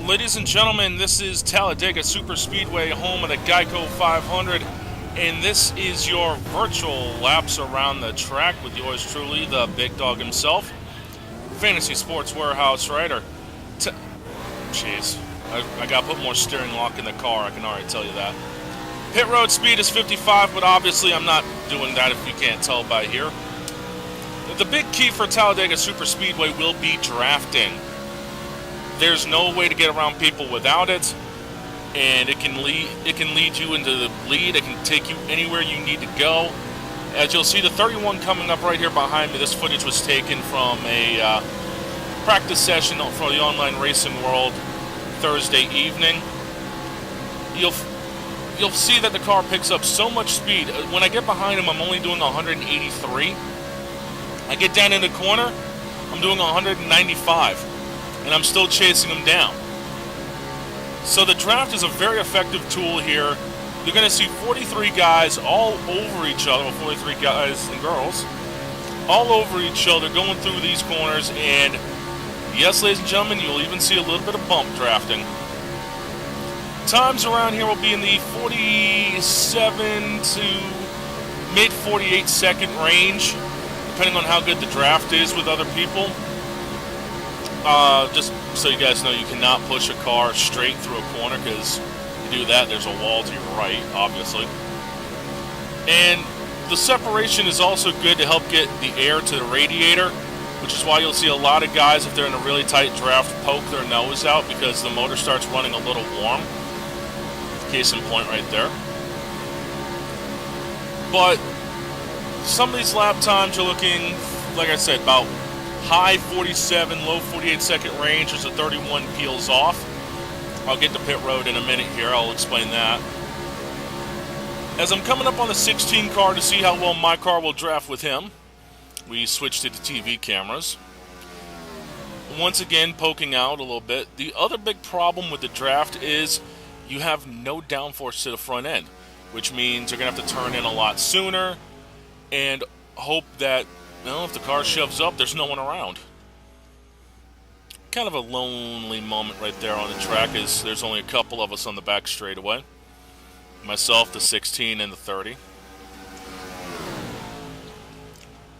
Ladies and gentlemen, this is Talladega Superspeedway, home of the Geico 500, and this is your virtual laps around the track with yours truly, the Big Dawg himself, Fantasy Sports Warehouse writer. Jeez, I gotta put more steering lock in the car, I can already tell you that. Pit road speed is 55, but obviously I'm not doing that if you can't tell by here. The big key for Talladega Superspeedway will be drafting. There's no way to get around people without it, and it can lead you into the lead. It can take you anywhere you need to go. As you'll see, the 31 coming up right here behind me. This footage was taken from a practice session for the online racing world Thursday evening. You'll see that the car picks up so much speed. When I get behind him, I'm only doing 183. I get down in the corner, I'm doing 195. And I'm still chasing them down. So the draft is a very effective tool here. You're going to see 43 guys all over each other, 43 guys and girls, all over each other going through these corners. And yes, ladies and gentlemen, you'll even see a little bit of bump drafting. Times around here will be in the 47 to mid 48 second range, depending on how good the draft is with other people. Just so you guys know, you cannot push a car straight through a corner, because if you do that, there's a wall to your right, obviously. And the separation is also good to help get the air to the radiator, which is why you'll see a lot of guys, if they're in a really tight draft, poke their nose out because the motor starts running a little warm. Case in point right there. But some of these lap times you're looking, like I said, about high 47, low 48 second range as the 31 peels off. I'll get to pit road in a minute here. I'll explain that. As I'm coming up on the 16 car to see how well my car will draft with him, we switched to the TV cameras. Once again, poking out a little bit. The other big problem with the draft is you have no downforce to the front end, which means you're going to have to turn in a lot sooner and hope that, if the car shoves up, there's no one around. Kind of a lonely moment right there on the track, as there's only a couple of us on the back straightaway. Myself, the 16, and the 30.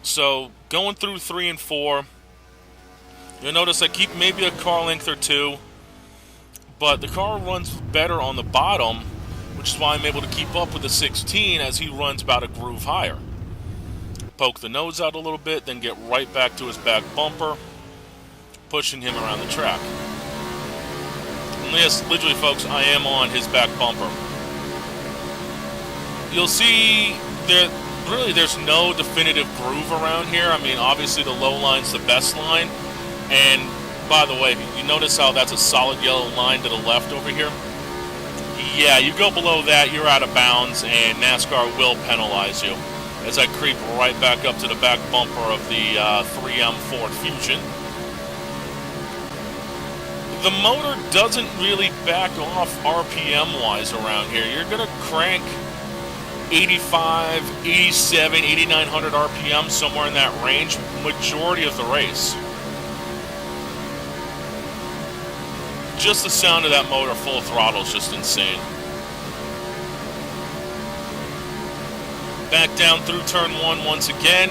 So, going through 3 and 4, you'll notice I keep maybe a car length or two, but the car runs better on the bottom, which is why I'm able to keep up with the 16 as he runs about a groove higher. Poke the nose out a little bit, then get right back to his back bumper, pushing him around the track. And yes, literally, folks, I am on his back bumper. You'll see there's no definitive groove around here. I mean, obviously the low line's the best line. And by the way, you notice how that's a solid yellow line to the left over here? Yeah, you go below that, you're out of bounds, and NASCAR will penalize you. As I creep right back up to the back bumper of the 3M Ford Fusion. The motor doesn't really back off RPM-wise around here. You're going to crank 85, 87, 8,900 RPM, somewhere in that range, majority of the race. Just the sound of that motor full throttle is just insane. Back down through turn 1 once again.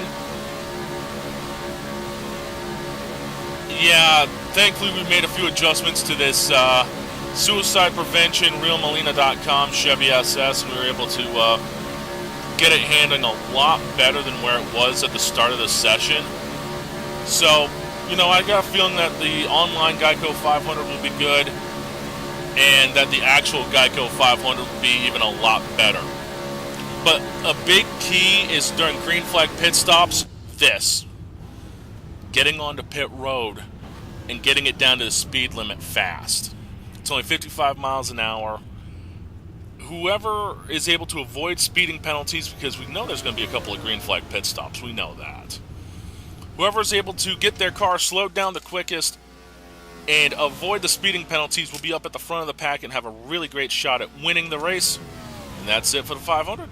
Yeah, thankfully we made a few adjustments to this suicide prevention, realmolina.com Chevy SS, and we were able to get it handling a lot better than where it was at the start of the session. So, I got a feeling that the online Geico 500 will be good, and that the actual Geico 500 will be even a lot better. But a big key is during green flag pit stops, getting onto pit road and getting it down to the speed limit fast. It's only 55 miles an hour. Whoever is able to avoid speeding penalties, because we know there's going to be a couple of green flag pit stops, we know that. Whoever is able to get their car slowed down the quickest and avoid the speeding penalties will be up at the front of the pack and have a really great shot at winning the race. And that's it for the 500.